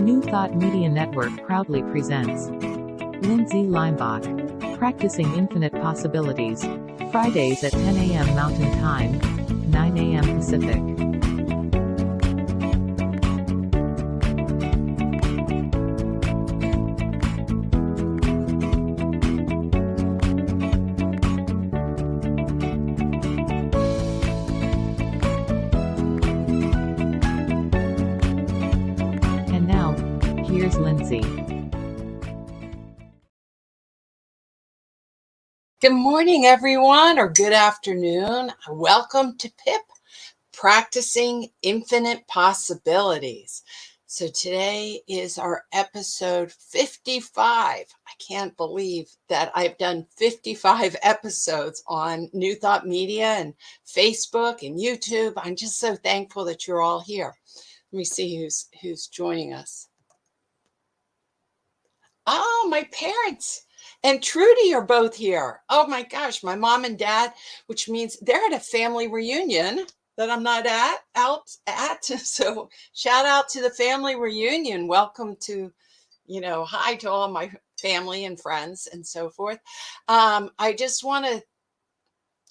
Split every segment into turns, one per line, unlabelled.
New Thought Media Network proudly presents Lindsay Leimbach, Practicing Infinite Possibilities, Fridays at 10 a.m. Mountain Time, 9 a.m. Pacific. And now, here's Lindsay.
Good morning, everyone, or good afternoon. Welcome to PIP, Practicing Infinite Possibilities. So today is our episode 55. I can't believe that I've done 55 episodes on New Thought Media and Facebook and YouTube. I'm just so thankful that you're all here. Let me see who's joining us. Oh, my parents and Trudy are both here. Oh my gosh, my mom and dad, which means they're at a family reunion that I'm not out at. So shout out to the family reunion. Welcome to, hi to all my family and friends and so forth. I just want to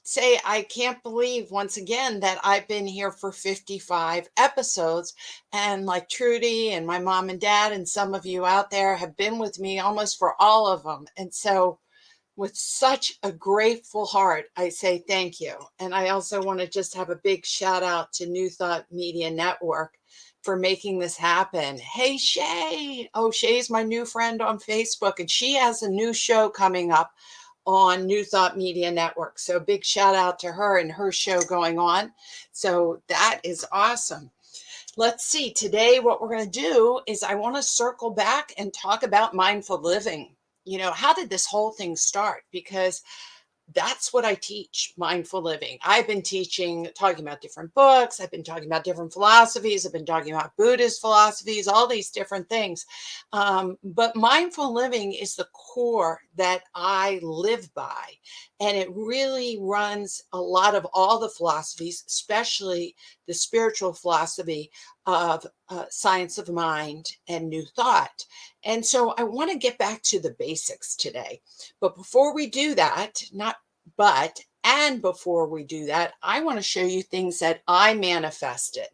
say I can't believe once again that I've been here for 55 episodes, and like Trudy and my mom and dad and some of you out there have been with me almost for all of them. And so with such a grateful heart, I say thank you. And I also want to just have a big shout out to New Thought Media Network for making this happen. Hey, Shay. Oh, Shay's my new friend on Facebook, and she has a new show coming up on New Thought Media Network. So big shout out to her and her show going on. So that is awesome. Let's see, today what we're going to do is I want to circle back and talk about mindful living. How did this whole thing start? Because that's what I teach, mindful living. I've been talking about different books. I've been talking about different philosophies. I've been talking about Buddhist philosophies, all these different things. But mindful living is the core that I live by. And it really runs a lot of all the philosophies, especially the spiritual philosophy of science of mind and new thought. And so I want to get back to the basics today. But before we do that, before we do that, I want to show you things that I manifested.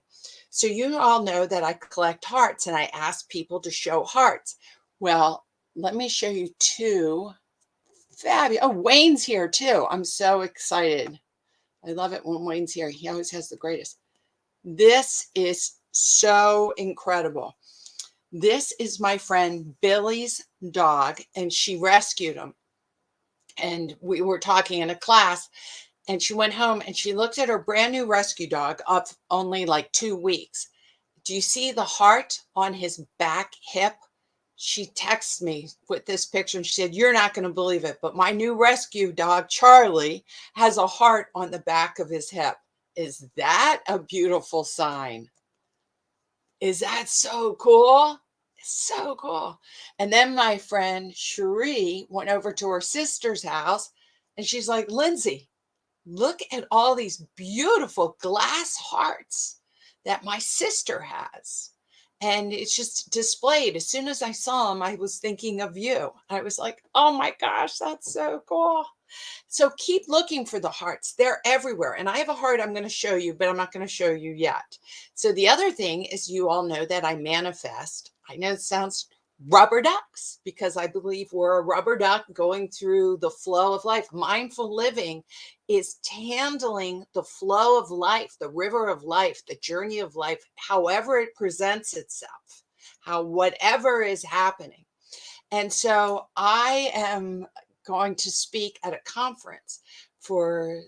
So you all know that I collect hearts and I ask people to show hearts. Well, let me show you two fabulous. Oh, Wayne's here too. I'm so excited. I love it when Wayne's here. He always has the greatest. This is so incredible. This is my friend Billy's dog, and she rescued him. And we were talking in a class, and she went home and she looked at her brand new rescue dog of only like 2 weeks. Do you see the heart on his back hip? She texted me with this picture and she said, "You're not going to believe it, but my new rescue dog, Charlie, has a heart on the back of his hip." Is that a beautiful sign? Is that so cool? So cool. And then my friend Cherie went over to her sister's house and she's like, "Lindsay, look at all these beautiful glass hearts that my sister has." And it's just displayed. As soon as I saw them, I was thinking of you. I was like, oh my gosh, that's so cool. So keep looking for the hearts. They're everywhere. And I have a heart I'm going to show you, but I'm not going to show you yet. So the other thing is, you all know that I manifest. I know it sounds rubber ducks because I believe we're a rubber duck going through the flow of life. Mindful living is handling the flow of life, the river of life, the journey of life, however it presents itself, whatever is happening. And so I am going to speak at a conference for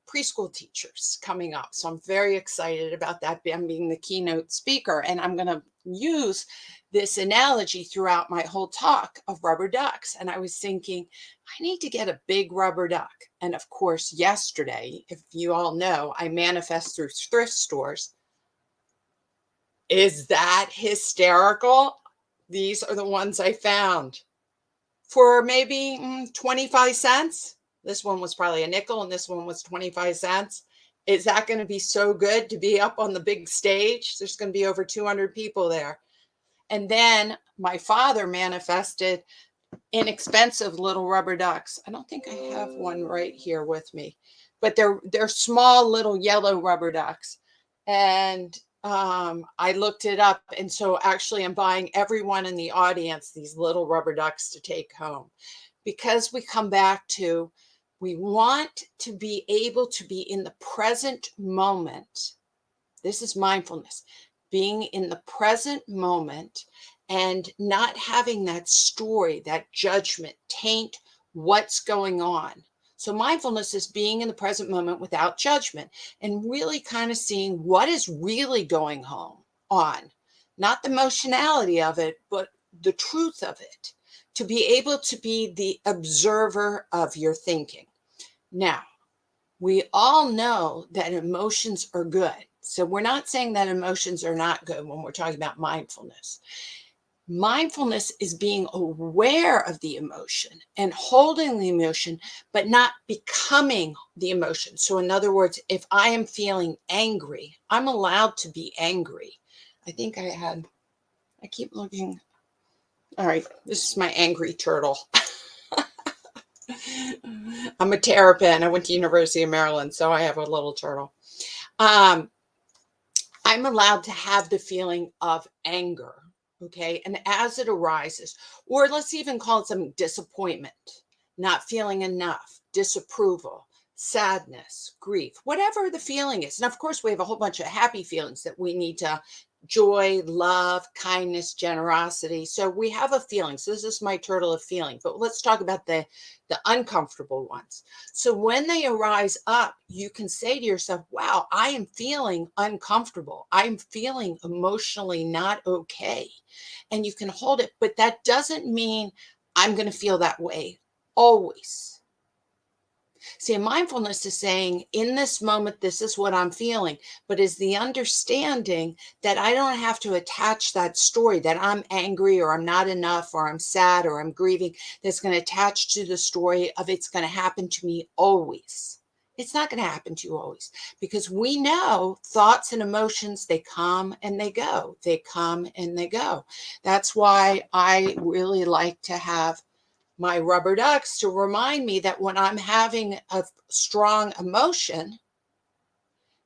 preschool teachers coming up. So I'm very excited about that. I'm being the keynote speaker, and I'm going to use this analogy throughout my whole talk of rubber ducks. And I was thinking, I need to get a big rubber duck. And of course, yesterday, if you all know, I manifest through thrift stores. Is that hysterical? These are the ones I found for maybe 25 cents. This one was probably a nickel and this one was 25 cents. Is that going to be so good to be up on the big stage? There's going to be over 200 people there. And then my father manifested inexpensive little rubber ducks. I don't think I have one right here with me, but they're small little yellow rubber ducks. And I looked it up, and so actually I'm buying everyone in the audience these little rubber ducks to take home, because we come back to, we want to be able to be in the present moment. This is mindfulness, being in the present moment and not having that story, that judgment taint what's going on. So mindfulness is being in the present moment without judgment and really kind of seeing what is really going on, not the emotionality of it, but the truth of it, to be able to be the observer of your thinking. Now, we all know that emotions are good. So we're not saying that emotions are not good when we're talking about mindfulness. Mindfulness is being aware of the emotion and holding the emotion, but not becoming the emotion. So in other words, if I am feeling angry, I'm allowed to be angry. I think I keep looking. All right, this is my angry turtle. I'm a terrapin. I went to University of Maryland, so I have a little turtle. I'm allowed to have the feeling of anger, okay? And as it arises, or let's even call it some disappointment, not feeling enough, disapproval, sadness, grief, whatever the feeling is. And of course, we have a whole bunch of happy feelings that we need to, joy, love, kindness, generosity. So we have a feeling. So this is my turtle of feeling. But let's talk about the uncomfortable ones. So when they arise up, you can say to yourself, wow, I am feeling uncomfortable. I'm feeling emotionally not okay. And you can hold it. But that doesn't mean I'm going to feel that way always. See, mindfulness is saying, in this moment, this is what I'm feeling, but is the understanding that I don't have to attach that story that I'm angry or I'm not enough or I'm sad or I'm grieving, that's going to attach to the story of it's going to happen to me always. It's not going to happen to you always, because we know thoughts and emotions, they come and they go. They come and they go. That's why I really like to have my rubber ducks to remind me that when I'm having a strong emotion,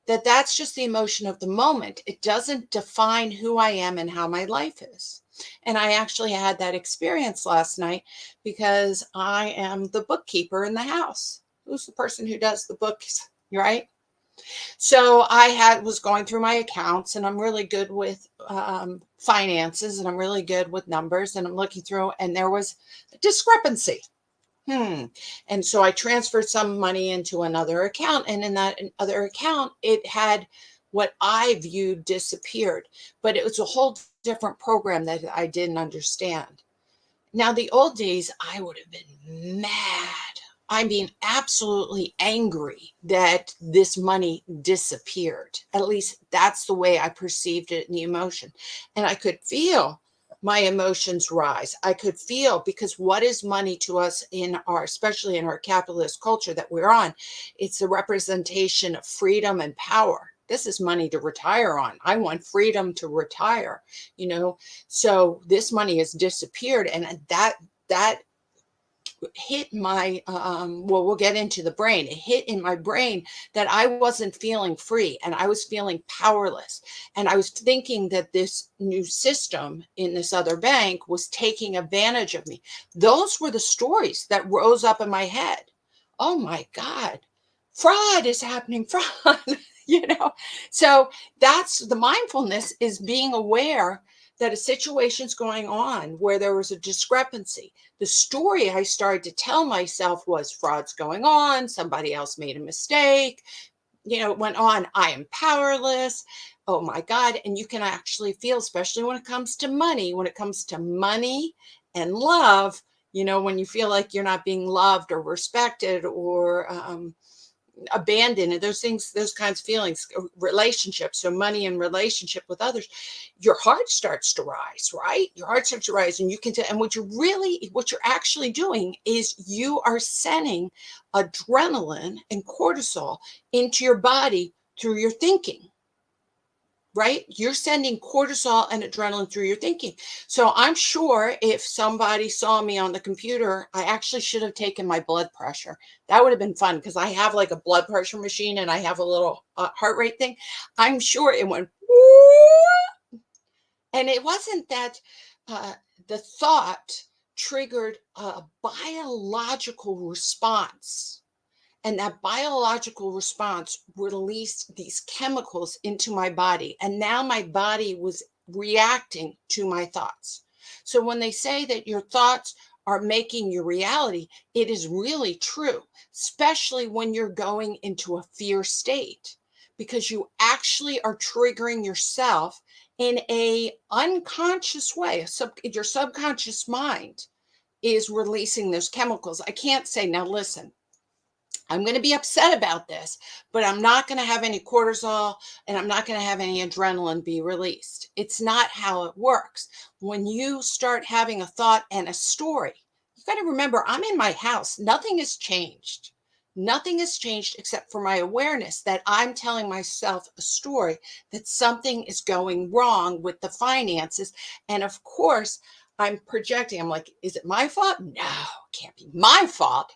that's just the emotion of the moment. It doesn't define who I am and how my life is. And I actually had that experience last night because I am the bookkeeper in the house. Who's the person who does the books, right? So I was going through my accounts, and I'm really good with finances, and I'm really good with numbers, and I'm looking through, and there was a discrepancy. And so I transferred some money into another account, and in that other account, it had what I viewed disappeared, but it was a whole different program that I didn't understand. Now, the old days, I would have been mad. I mean, absolutely angry that this money disappeared. At least that's the way I perceived it in the emotion. And I could feel my emotions rise. I could feel, because what is money to us especially in our capitalist culture that we're on, it's a representation of freedom and power. This is money to retire on. I want freedom to retire, so this money has disappeared. And that hit my we'll get into the brain. It hit in my brain that I wasn't feeling free, and I was feeling powerless, and I was thinking that this new system in this other bank was taking advantage of me. Those were the stories that rose up in my head. Oh my God, fraud is happening, fraud. So that's the mindfulness, is being aware that a situation's going on where there was a discrepancy. The story I started to tell myself was fraud's going on, somebody else made a mistake, it went on, I am powerless, oh my God. And you can actually feel, especially when it comes to money and love, when you feel like you're not being loved or respected or abandoned, and those kinds of feelings, relationships, so money and relationship with others, your heart starts to rise, right? Your heart starts to rise, and you can tell. And what you're actually doing is you are sending adrenaline and cortisol into your body through your thinking. right? You're sending cortisol and adrenaline through your thinking. So I'm sure if somebody saw me on the computer, I actually should have taken my blood pressure. That would have been fun because I have like a blood pressure machine and I have a little heart rate thing. I'm sure it went, whoo, and it wasn't that uh, the thought triggered a biological response, and that biological response released these chemicals into my body. And now my body was reacting to my thoughts. So when they say that your thoughts are making your reality, it is really true, especially when you're going into a fear state, because you actually are triggering yourself in a unconscious way. Your subconscious mind is releasing those chemicals. I can't say, now listen, I'm going to be upset about this, but I'm not going to have any cortisol and I'm not going to have any adrenaline be released. It's not how it works. When you start having a thought and a story, you got to remember, I'm in my house. Nothing has changed. Nothing has changed except for my awareness that I'm telling myself a story, that something is going wrong with the finances. And of course, I'm projecting. I'm like, is it my fault? No, it can't be my fault.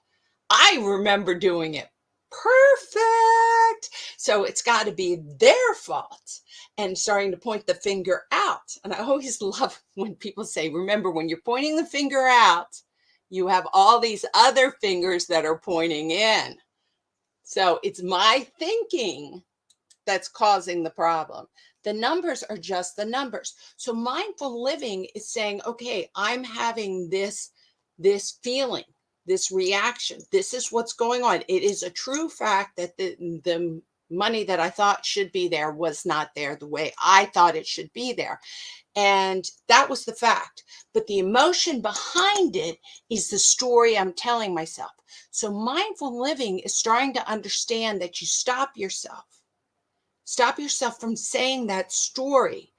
I remember doing it perfect. So it's got to be their fault, and starting to point the finger out. And I always love when people say, remember, when you're pointing the finger out, you have all these other fingers that are pointing in. So it's my thinking that's causing the problem. The numbers are just the numbers. So mindful living is saying, okay, I'm having this feeling, this reaction. This is what's going on. It is a true fact that the money that I thought should be there was not there the way I thought it should be there. And that was the fact. But the emotion behind it is the story I'm telling myself. So mindful living is trying to understand that you stop yourself. Stop yourself from saying that story.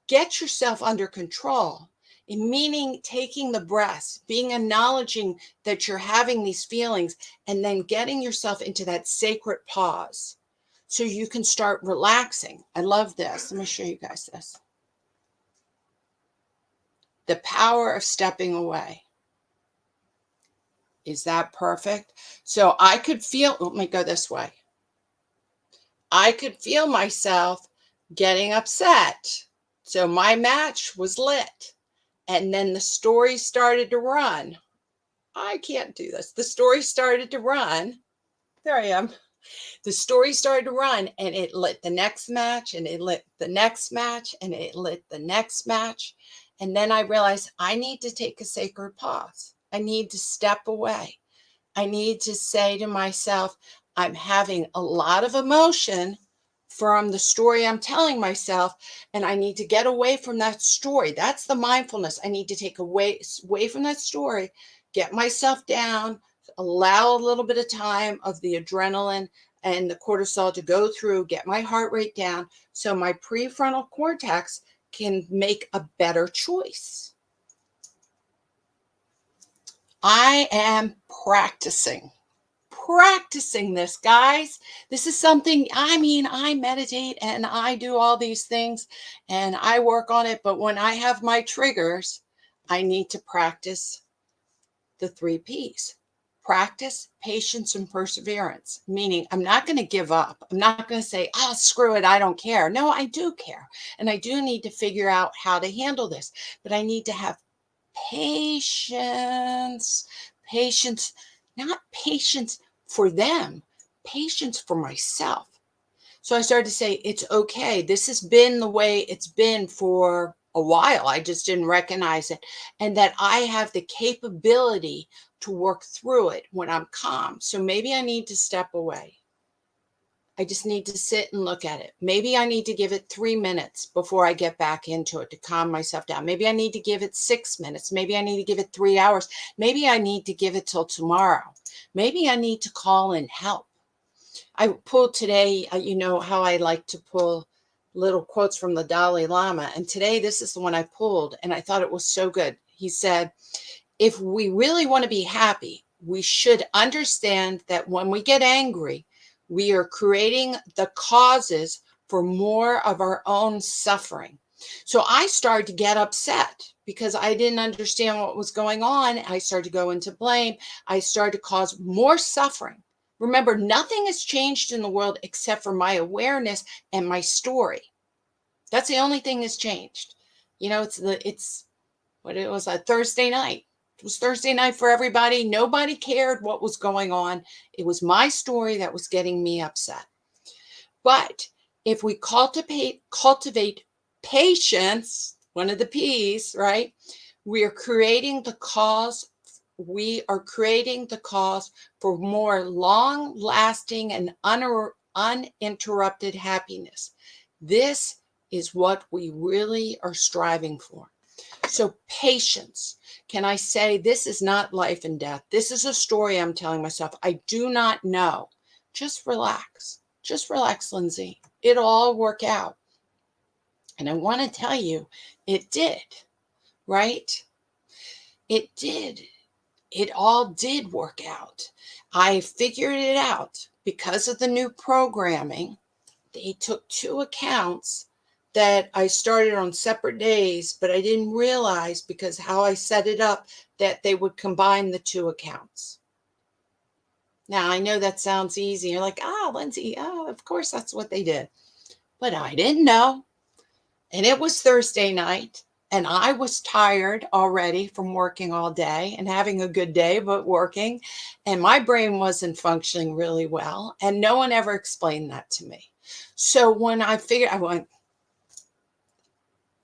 Get yourself under control. In meaning taking the breaths, being acknowledging that you're having these feelings, and then getting yourself into that sacred pause so you can start relaxing. I love this. Let me show you guys this. The power of stepping away. Is that perfect? So I could feel, let me go this way. I could feel myself getting upset. So my match was lit. And then the story started to run. I can't do this. The story started to run. There I am. The story started to run, and it lit the next match, and it lit the next match, and it lit the next match. And then I realized I need to take a sacred pause. I need to step away. I need to say to myself, I'm having a lot of emotion from the story I'm telling myself, and I need to get away from that story. That's the mindfulness. I need to take away from that story, get myself down, allow a little bit of time of the adrenaline and the cortisol to go through, get my heart rate down so my prefrontal cortex can make a better choice. I am practicing this, guys. This is something, I meditate and I do all these things and I work on it. But when I have my triggers, I need to practice the 3 P's. Practice, patience, and perseverance. Meaning I'm not going to give up. I'm not going to say, oh, screw it, I don't care. No, I do care. And I do need to figure out how to handle this. But I need to have patience, not patience for them, patience for myself. So I started to say, it's okay. This has been the way it's been for a while. I just didn't recognize it. And that I have the capability to work through it when I'm calm. So maybe I need to step away. I just need to sit and look at it. Maybe I need to give it 3 minutes before I get back into it to calm myself down. Maybe I need to give it 6 minutes. Maybe I need to give it 3 hours. Maybe I need to give it till tomorrow. Maybe I need to call in help. I pulled today, you know how I like to pull little quotes from the Dalai Lama. And today, this is the one I pulled, and I thought it was so good. He said, if we really want to be happy, we should understand that when we get angry, we are creating the causes for more of our own suffering. So I started to get upset because I didn't understand what was going on. I started to go into blame. I started to cause more suffering. Remember, nothing has changed in the world except for my awareness and my story. That's the only thing that's changed. You know, it's what it was, a Thursday night. It was Thursday night for everybody. Nobody cared what was going on. It was my story that was getting me upset. But if we cultivate patience, one of the P's, right? We are creating the cause. We are creating the cause for more long-lasting and uninterrupted happiness. This is what we really are striving for. So patience. Can I say this is not life and death? This is a story I'm telling myself. I do not know. Just relax. Just relax, Lindsay. It'll all work out. And I want to tell you, it did, right? It did. It all did work out. I figured it out because of the new programming. They took 2 accounts that I started on separate days, but I didn't realize because how I set it up that they would combine the 2 accounts. Now, I know that sounds easy. You're like, Lindsay, of course that's what they did. But I didn't know. And it was Thursday night, and I was tired already from working all day and having a good day, but working. And my brain wasn't functioning really well. And no one ever explained that to me. So when I figured, I went,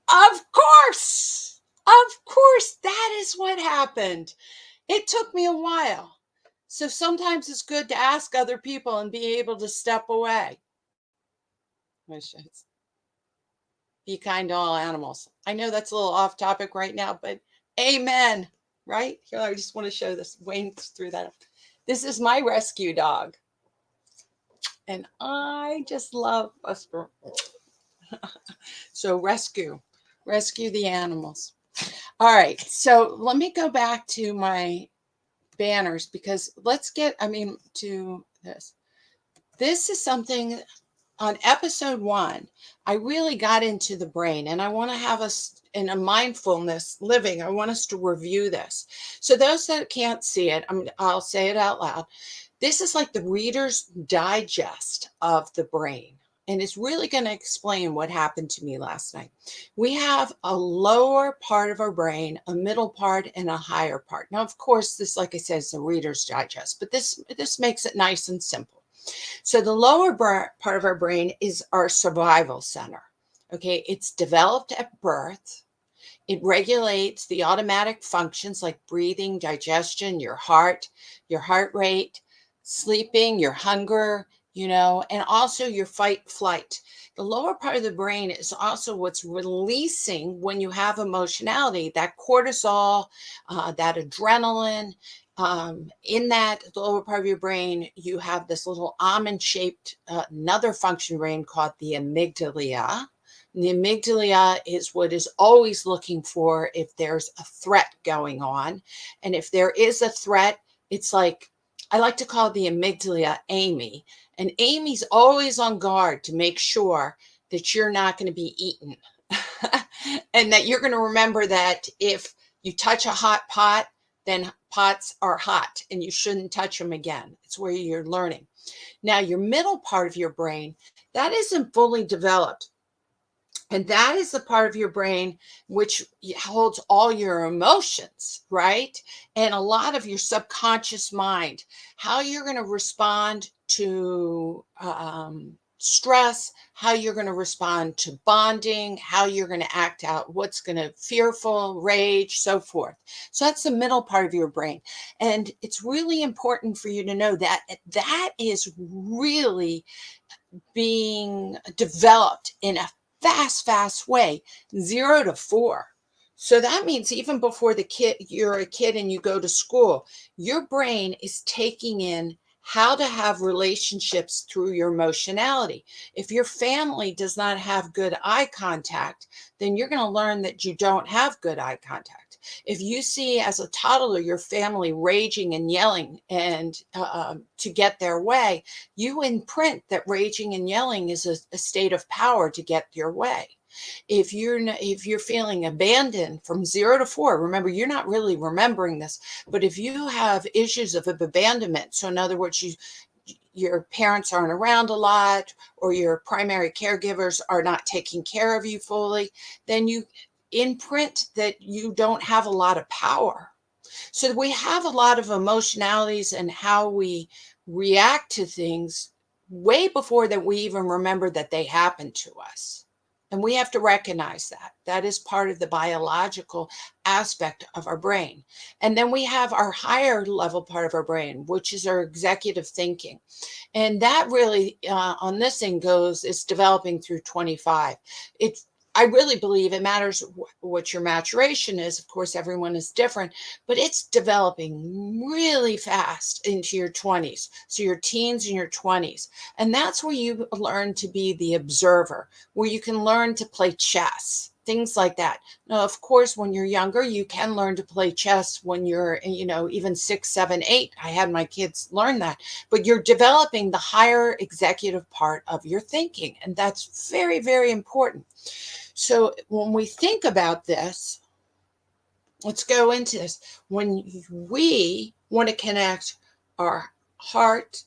of course, that is what happened. It took me a while. So sometimes it's good to ask other people and be able to step away. Be kind to all animals. I know that's a little off topic right now, but amen, right? Here, I just want to show this. Wayne threw that up. This is my rescue dog. And I just love us. So rescue the animals. All right. So let me go back to my banners because let's get, to this. This is something on episode 1, I really got into the brain, and I want to have us in a mindfulness living. I want us to review this. So those that can't see it, I'll say it out loud. This is like the Reader's Digest of the brain. And it's really going to explain what happened to me last night. We have a lower part of our brain, a middle part, and a higher part. Now, of course, this, like I said, is the Reader's Digest, but this makes it nice and simple. So the lower part of our brain is our survival center. Okay, it's developed at birth. It regulates the automatic functions like breathing, digestion, your heart rate, sleeping, your hunger, and also your fight flight. The lower part of the brain is also what's releasing when you have emotionality, that cortisol, that adrenaline. In that lower part of your brain, you have this little almond-shaped another function brain called the amygdala. And the amygdala is what is always looking for if there's a threat going on. And if there is a threat, it's like, I like to call the amygdala Amy. And Amy's always on guard to make sure that you're not going to be eaten. And that you're going to remember that if you touch a hot pot, then pots are hot and you shouldn't touch them again. It's where you're learning. Now, your middle part of your brain, that isn't fully developed. And that is the part of your brain which holds all your emotions, right? And a lot of your subconscious mind, how you're going to respond to stress, how you're going to respond to bonding, how you're going to act out, what's going to fearful, rage, so forth. So that's the middle part of your brain. And it's really important for you to know that that is really being developed in a fast way, 0 to 4. So that means even before you're a kid and you go to school, your brain is taking in how to have relationships through your emotionality. If your family does not have good eye contact, then you're going to learn that you don't have good eye contact. If you see as a toddler your family raging and yelling and to get their way, you imprint that raging and yelling is a state of power to get your way. If you're feeling abandoned from 0 to 4, remember, you're not really remembering this, but if you have issues of abandonment, so in other words, your parents aren't around a lot, or your primary caregivers are not taking care of you fully, then you imprint that you don't have a lot of power. So we have a lot of emotionalities and how we react to things way before that we even remember that they happened to us. And we have to recognize that. That is part of the biological aspect of our brain. And then we have our higher level part of our brain, which is our executive thinking. And that really, on this thing is developing through 25. I really believe it matters what your maturation is. Of course, everyone is different, but it's developing really fast into your 20s. So your teens and your 20s. And that's where you learn to be the observer, where you can learn to play chess, things like that. Now, of course, when you're younger, you can learn to play chess when you're, even 6, 7, 8. I had my kids learn that, but you're developing the higher executive part of your thinking. And that's very, very important. So when we think about this, let's go into this. When we want to connect our heart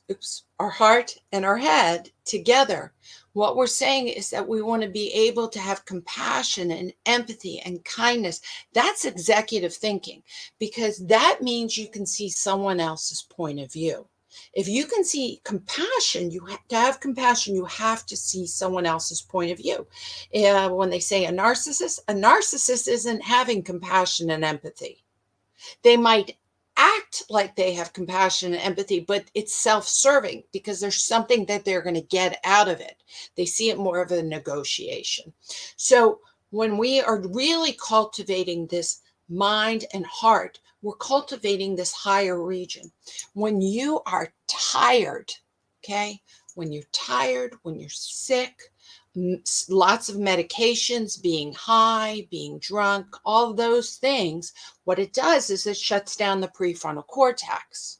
and our head together, what we're saying is that we want to be able to have compassion and empathy and kindness. That's executive thinking, because that means you can see someone else's point of view. If you can see compassion, to have compassion, you have to see someone else's point of view. When they say a narcissist isn't having compassion and empathy. They might act like they have compassion and empathy, but it's self-serving because there's something that they're going to get out of it. They see it more of a negotiation. So when we are really cultivating this mind and heart, we're cultivating this higher region. When you are tired, okay, when you're tired, when you're sick, lots of medications, being high, being drunk, all those things, what it does is it shuts down the prefrontal cortex.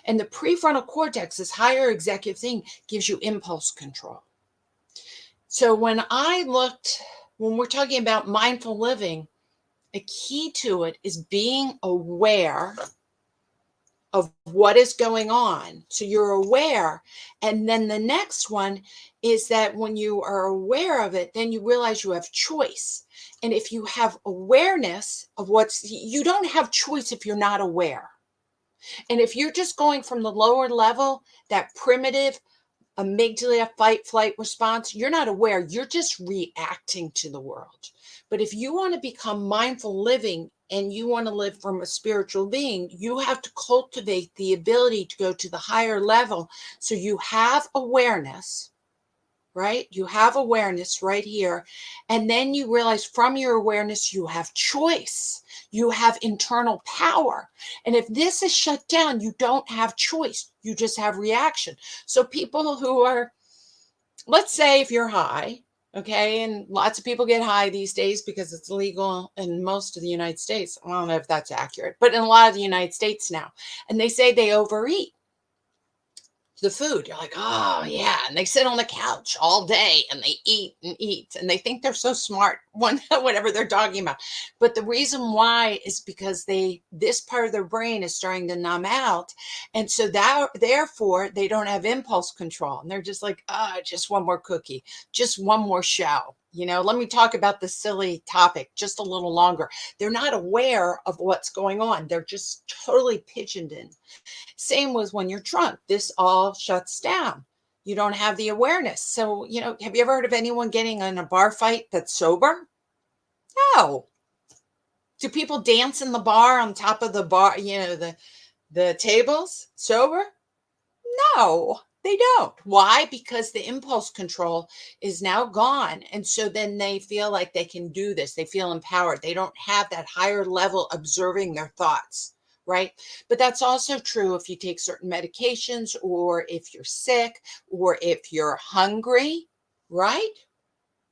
And the prefrontal cortex, this higher executive thing, gives you impulse control. So when we're talking about mindful living, a key to it is being aware of what is going on. So you're aware. And then the next one is that when you are aware of it, then you realize you have choice. And if you have awareness of you don't have choice if you're not aware. And if you're just going from the lower level, that primitive amygdala fight flight response, you're not aware, you're just reacting to the world. But if you want to become mindful living and you want to live from a spiritual being, you have to cultivate the ability to go to the higher level. So you have awareness, right? You have awareness right here. And then you realize from your awareness, you have choice. You have internal power. And if this is shut down, you don't have choice. You just have reaction. So people who are, let's say if you're high, okay, and lots of people get high these days because it's legal in most of the United States. I don't know if that's accurate, but in a lot of the United States now. And they say they overeat the food. You're like, oh yeah. And they sit on the couch all day and they eat and eat. And they think they're so smart, whatever they're talking about. But the reason why is because this part of their brain is starting to numb out. And so therefore they don't have impulse control. And they're just like, just one more cookie, just one more show. Let me talk about the silly topic just a little longer. They're not aware of what's going on. They're just totally pigeoned in. Same with when you're drunk. This all shuts down. You don't have the awareness. So, have you ever heard of anyone getting in a bar fight that's sober? No. Do people dance in the bar on top of the bar, the tables sober? No, they don't. Why? Because the impulse control is now gone. And so then they feel like they can do this. They feel empowered. They don't have that higher level observing their thoughts. Right? But that's also true if you take certain medications, or if you're sick, or if you're hungry, right?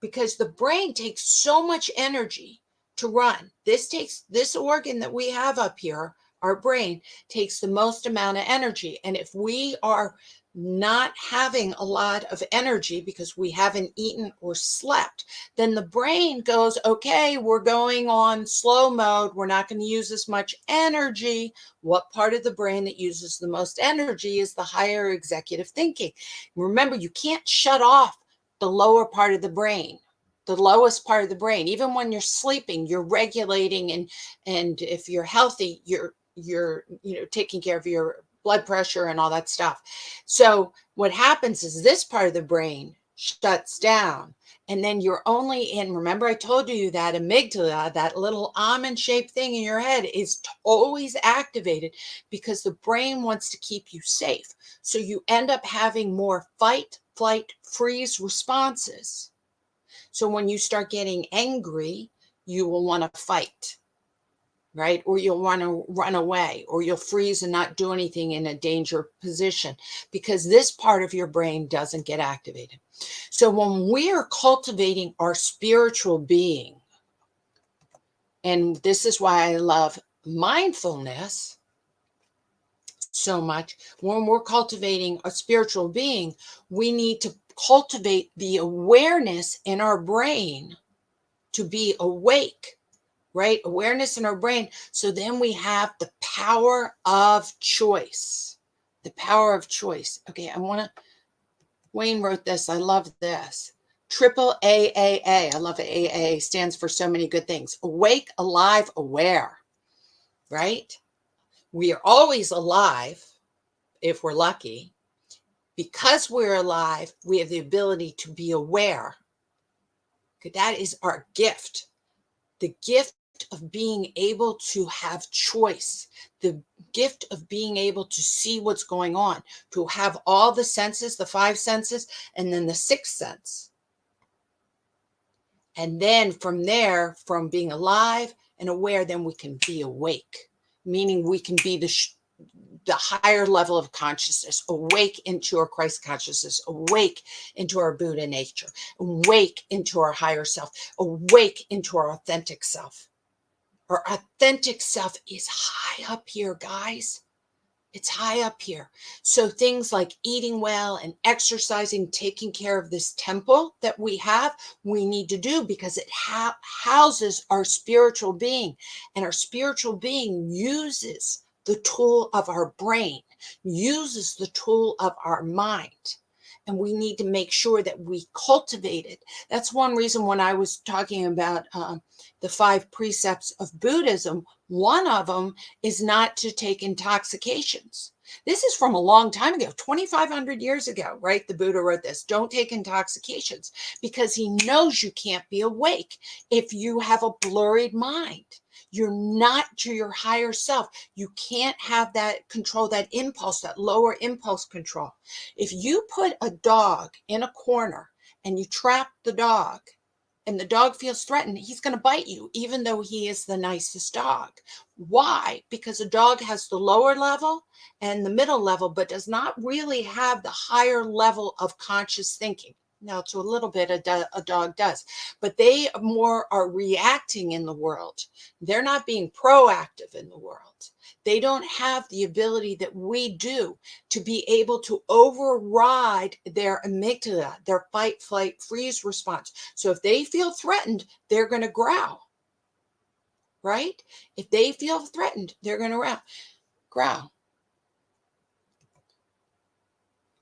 Because the brain takes so much energy to run. This organ that we have up here, our brain, takes the most amount of energy. And if we are not having a lot of energy because we haven't eaten or slept, then the brain goes, okay, we're going on slow mode. We're not going to use as much energy. What part of the brain that uses the most energy is the higher executive thinking. Remember, you can't shut off the lower part of the brain, the lowest part of the brain. Even when you're sleeping, you're regulating, and if you're healthy, you're taking care of your blood pressure and all that stuff. So what happens is this part of the brain shuts down, and then you're only in, remember I told you that amygdala, that little almond shaped thing in your head, is always activated because the brain wants to keep you safe. So you end up having more fight, flight, freeze responses. So when you start getting angry, you will want to fight, right? Or you'll want to run away, or you'll freeze and not do anything in a danger position because this part of your brain doesn't get activated. So when we are cultivating our spiritual being, and this is why I love mindfulness so much, when we're cultivating a spiritual being, we need to cultivate the awareness in our brain to be awake, right? Awareness in our brain. So then we have the power of choice. The power of choice. Okay, Wayne wrote this. I love this. Triple AAA. I love it. AAA stands for so many good things. Awake, alive, aware, right? We are always alive if we're lucky. Because we're alive, we have the ability to be aware. Okay, that is our gift. The gift of being able to have choice, the gift of being able to see what's going on, to have all the senses, the five senses, and then the sixth sense. And then from there, from being alive and aware, then we can be awake, meaning we can be the higher level of consciousness, awake into our Christ consciousness, awake into our Buddha nature, awake into our higher self, awake into our authentic self. Our authentic self is high up here, guys. It's high up here. So things like eating well and exercising, taking care of this temple that we have, we need to do because it houses our spiritual being. And our spiritual being uses the tool of our brain, uses the tool of our mind. And we need to make sure that we cultivate it. That's one reason when I was talking about the 5 precepts of Buddhism, one of them is not to take intoxications. This is from a long time ago, 2,500 years ago, right? The Buddha wrote this, don't take intoxications, because he knows you can't be awake if you have a blurred mind. You're not to your higher self. You can't have that control, that impulse, that lower impulse control. If you put a dog in a corner and you trap the dog and the dog feels threatened, he's going to bite you, even though he is the nicest dog. Why? Because a dog has the lower level and the middle level, but does not really have the higher level of conscious thinking. Now, to a little bit, a dog does, but they more are reacting in the world. They're not being proactive in the world. They don't have the ability that we do to be able to override their amygdala, their fight, flight, freeze response. So if they feel threatened, they're going to growl, right? If they feel threatened, they're going to growl.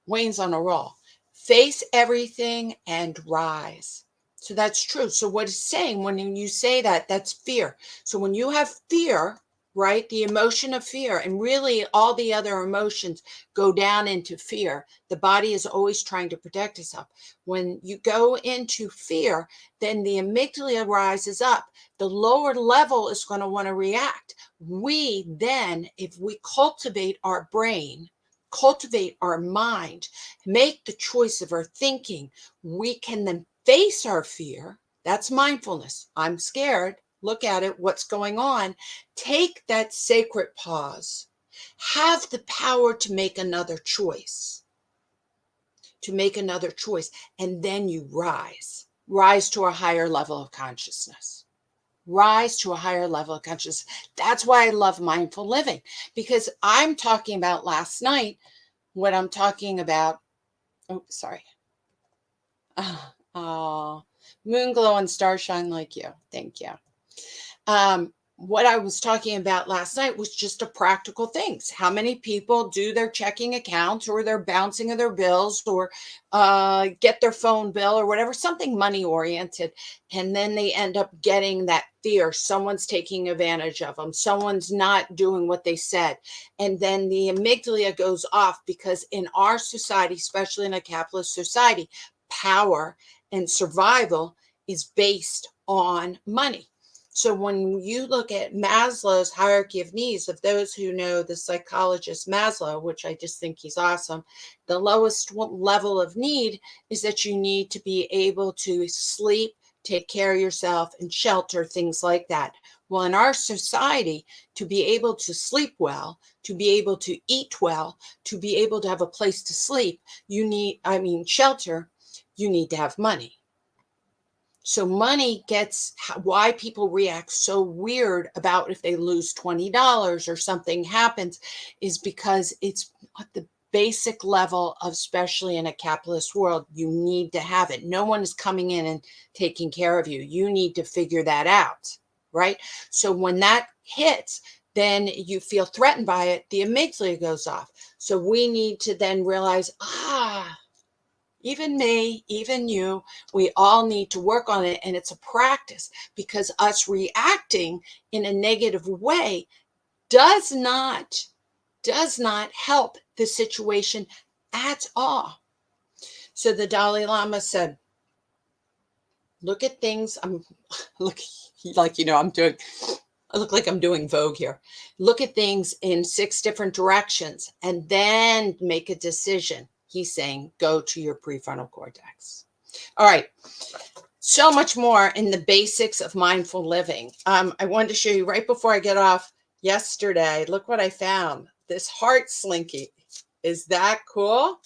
Wayne's on a roll. Face everything and rise. So that's true. So what it's saying, when you say that, that's fear. So when you have fear, right, the emotion of fear, and really all the other emotions go down into fear. The body is always trying to protect itself. When you go into fear, then the amygdala rises up. The lower level is going to want to react. We then, if we cultivate our brain, cultivate our mind, make the choice of our thinking, we can then face our fear. That's mindfulness. I'm scared. Look at it. What's going on? Take that sacred pause. Have the power to make another choice. And then you rise to a higher level of consciousness. rise to a higher level of consciousness. That's why I love mindful living, because I'm talking about last night what I'm talking about. Oh, sorry. Oh, moon glow and star shine like you. Thank you. What I was talking about last night was just a practical things. How many people do their checking accounts or their bouncing of their bills or get their phone bill or whatever, something money oriented. And then they end up getting that fear. Someone's taking advantage of them. Someone's not doing what they said. And then the amygdala goes off, because in our society, especially in a capitalist society, power and survival is based on money. So when you look at Maslow's hierarchy of needs, of those who know the psychologist Maslow, which I just think he's awesome, the lowest level of need is that you need to be able to sleep, take care of yourself, and shelter, things like that. Well, in our society, to be able to sleep well, to be able to eat well, to be able to have a place to sleep, you need, shelter, you need to have money. So money gets why people react so weird about if they lose $20 or something happens, is because it's at the basic level of, especially in a capitalist world, you need to have it. No one is coming in and taking care of you. You need to figure that out, right? So when that hits, then you feel threatened by it, the amygdala goes off. So we need to then realize, even me, even you, we all need to work on it. And it's a practice, because us reacting in a negative way does not help the situation at all. So the Dalai Lama said, look at things. I look like I'm doing Vogue here. Look at things in 6 different directions and then make a decision. He's saying, go to your prefrontal cortex. All right. So much more in the basics of mindful living. I wanted to show you right before I get off yesterday. Look what I found. This heart slinky. Is that cool?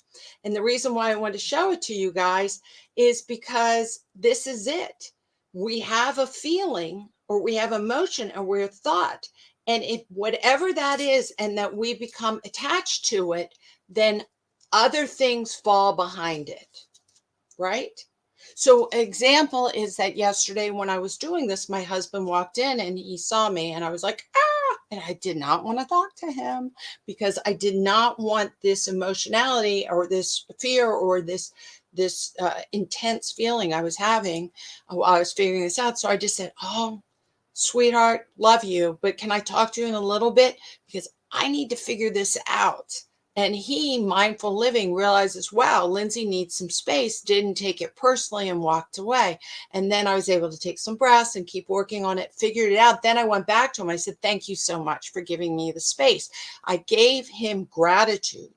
And the reason why I wanted to show it to you guys is because this is it. We have a feeling, or we have emotion, or we're thought. And if whatever that is, and that we become attached to it, then other things fall behind it, right? So example is that yesterday when I was doing this, my husband walked in and he saw me and I was like, and I did not want to talk to him, because I did not want this emotionality or this fear or this intense feeling I was having while I was figuring this out. So I just said, oh, sweetheart, love you, but can I talk to you in a little bit? Because I need to figure this out. And he, mindful living, realizes, wow, Lindsay needs some space, didn't take it personally and walked away. And then I was able to take some breaths and keep working on it, figured it out. Then I went back to him. I said, thank you so much for giving me the space. I gave him gratitude.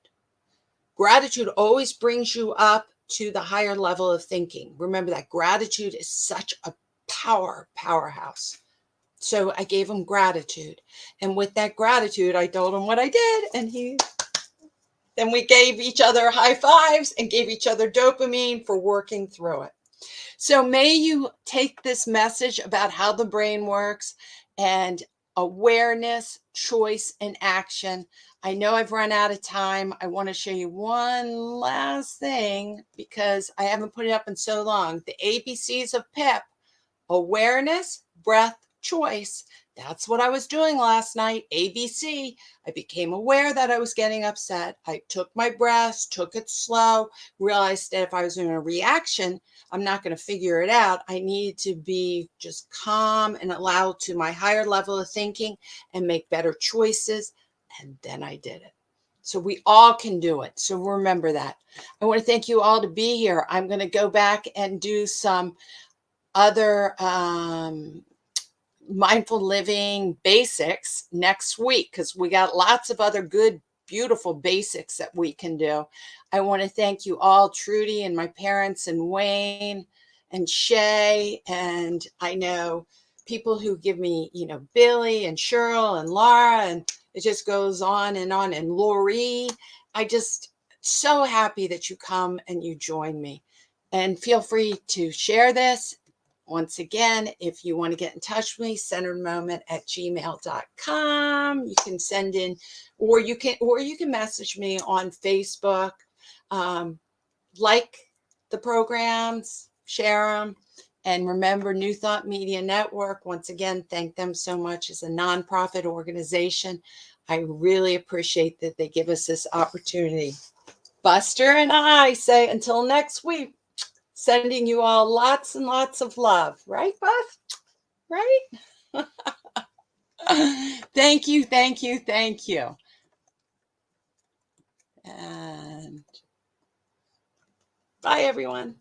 Gratitude always brings you up to the higher level of thinking. Remember that gratitude is such a powerhouse. So I gave him gratitude. And with that gratitude, I told him what I did. And then we gave each other high fives and gave each other dopamine for working through it. So may you take this message about how the brain works and awareness, choice, and action. I know I've run out of time. I want to show you one last thing because I haven't put it up in so long. The ABCs of PIP: awareness, breath, choice. That's what I was doing last night. ABC. I became aware that I was getting upset. I took my breaths, took it slow, realized that if I was in a reaction, I'm not going to figure it out. I need to be just calm and allow to my higher level of thinking and make better choices. And then I did it. So we all can do it. So remember that. I want to thank you all to be here. I'm going to go back and do some other mindful living basics next week, because we got lots of other good, beautiful basics that we can do. I want to thank you all, Trudy and my parents and Wayne and Shay. And I know people who give me, Billy and Cheryl and Laura, and it just goes on. And Lori. I just so happy that you come and you join me. And feel free to share this once again, if you want to get in touch with me, centeredmoment@gmail.com. You can send in, or you can message me on Facebook. Like the programs, share them. And remember, New Thought Media Network, once again, thank them so much as a nonprofit organization. I really appreciate that they give us this opportunity. Buster and I say until next week, sending you all lots and lots of love. Right, Bus? Right? Thank you, thank you, thank you. And bye, everyone.